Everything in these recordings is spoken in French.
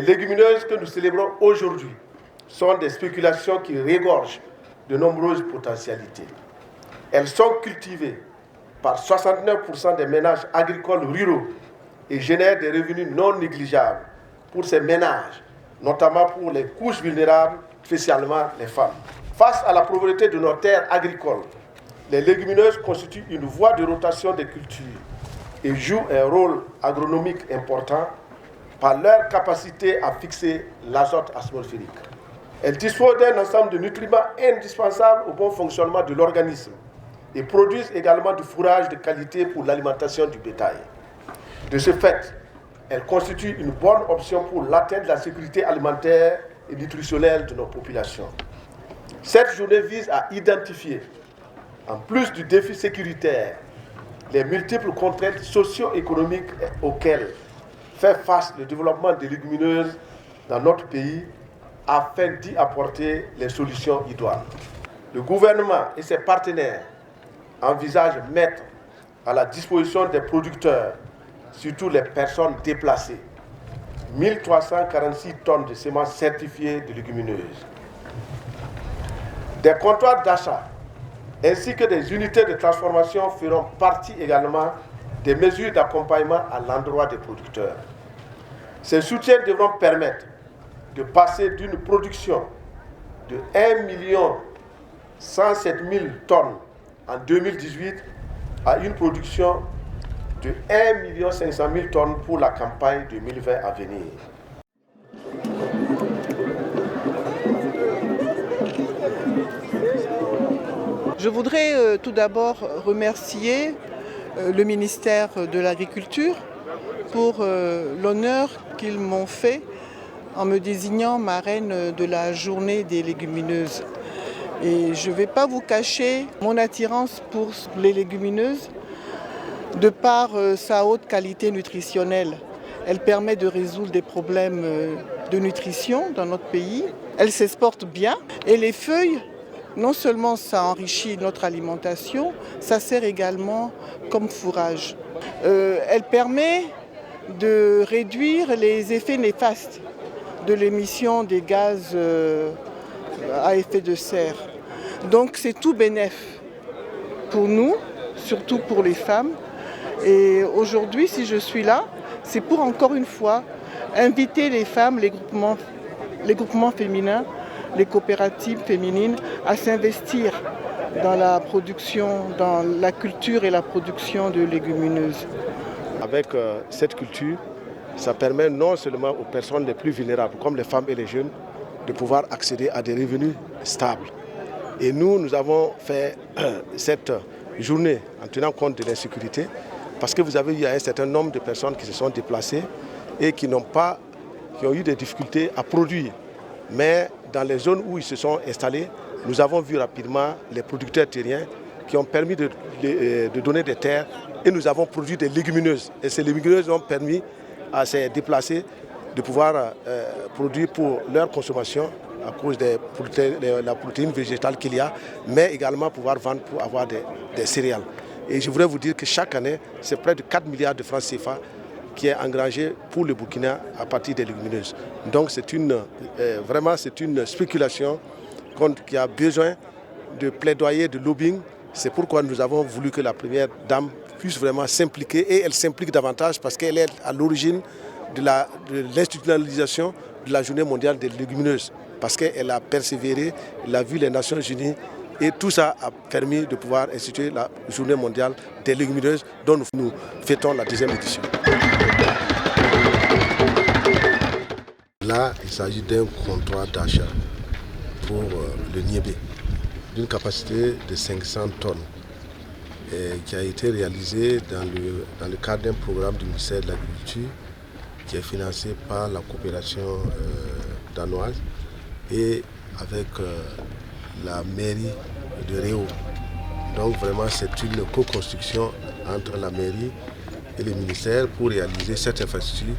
légumineuses que nous célébrons aujourd'hui sont des spéculations qui régorgent de nombreuses potentialités. Elles sont cultivées par 69% des ménages agricoles ruraux et génèrent des revenus non négligeables pour ces ménages, notamment pour les couches vulnérables, spécialement les femmes. Face à la pauvreté de nos terres agricoles, les légumineuses constituent une voie de rotation des cultures et jouent un rôle agronomique important par leur capacité à fixer l'azote atmosphérique. Elles disposent d'un ensemble de nutriments indispensables au bon fonctionnement de l'organisme et produisent également du fourrage de qualité pour l'alimentation du bétail. De ce fait, elles constituent une bonne option pour l'atteinte de la sécurité alimentaire et nutritionnelle de nos populations. Cette journée vise à identifier, en plus du défi sécuritaire, les multiples contraintes socio-économiques auxquelles fait face le développement des légumineuses dans notre pays afin d'y apporter les solutions idoines. Le gouvernement et ses partenaires envisagent de mettre à la disposition des producteurs, surtout les personnes déplacées, 1346 tonnes de semences certifiées de légumineuses. Des comptoirs d'achat ainsi que des unités de transformation feront partie également des mesures d'accompagnement à l'endroit des producteurs. Ces soutiens devront permettre de passer d'une production de 1 107 000 tonnes en 2018 à une production de 1 500 000 tonnes pour la campagne 2020 à venir. Je voudrais tout d'abord remercier le ministère de l'Agriculture pour l'honneur qu'ils m'ont fait en me désignant marraine de la journée des légumineuses. Et je ne vais pas vous cacher mon attirance pour les légumineuses de par sa haute qualité nutritionnelle. Elle permet de résoudre des problèmes de nutrition dans notre pays. Elle s'exporte bien et les feuilles, non seulement ça enrichit notre alimentation, ça sert également comme fourrage. Elle permet de réduire les effets néfastes de l'émission des gaz à effet de serre. Donc c'est tout bénef pour nous, surtout pour les femmes. Et aujourd'hui, si je suis là, c'est pour encore une fois inviter les femmes, les groupements féminins, les coopératives féminines à s'investir dans la production, dans la culture et la production de légumineuses. Avec cette culture, ça permet non seulement aux personnes les plus vulnérables, comme les femmes et les jeunes, de pouvoir accéder à des revenus stables. Et nous avons fait cette journée en tenant compte de l'insécurité, parce que vous avez eu un certain nombre de personnes qui se sont déplacées et qui ont eu des difficultés à produire. Mais dans les zones où ils se sont installés, nous avons vu rapidement les producteurs terriens qui ont permis de donner des terres et nous avons produit des légumineuses. Et ces légumineuses ont permis à ces déplacés de pouvoir produire pour leur consommation à cause de la protéine végétale qu'il y a, mais également pouvoir vendre pour avoir des céréales. Et je voudrais vous dire que chaque année, c'est près de 4 milliards de francs CFA qui est engrangé pour le Burkina à partir des légumineuses. Donc vraiment c'est une spéculation qui a besoin de plaidoyer, de lobbying. C'est pourquoi nous avons voulu que la première dame puisse vraiment s'impliquer, et elle s'implique davantage parce qu'elle est à l'origine de l'institutionnalisation de la journée mondiale des légumineuses, parce qu'elle a persévéré, elle a vu les Nations Unies, et tout ça a permis de pouvoir instituer la journée mondiale des légumineuses dont nous fêtons la 2e édition. Là, il s'agit d'un comptoir d'achat pour le Niébé, d'une capacité de 500 tonnes, qui a été réalisé dans le cadre d'un programme du ministère de l'Agriculture qui est financé par la coopération danoise et avec la mairie de Réau. Donc vraiment c'est une co-construction entre la mairie et le ministère pour réaliser cette infrastructure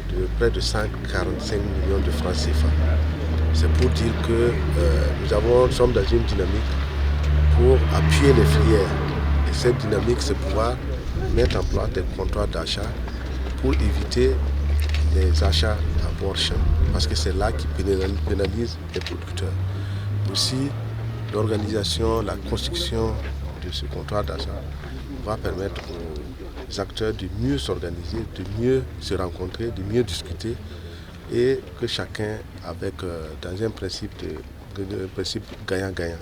de près de 145 millions de francs CFA. C'est pour dire que nous sommes dans une dynamique pour appuyer les filières. Et cette dynamique, c'est pouvoir mettre en place des comptoirs d'achat pour éviter les achats portion, parce que c'est là qui pénalise les producteurs. Aussi, l'organisation, la construction de ce comptoir d'achat va permettre aux acteurs de mieux s'organiser, de mieux se rencontrer, de mieux discuter et que chacun avec dans un principe gagnant-gagnant.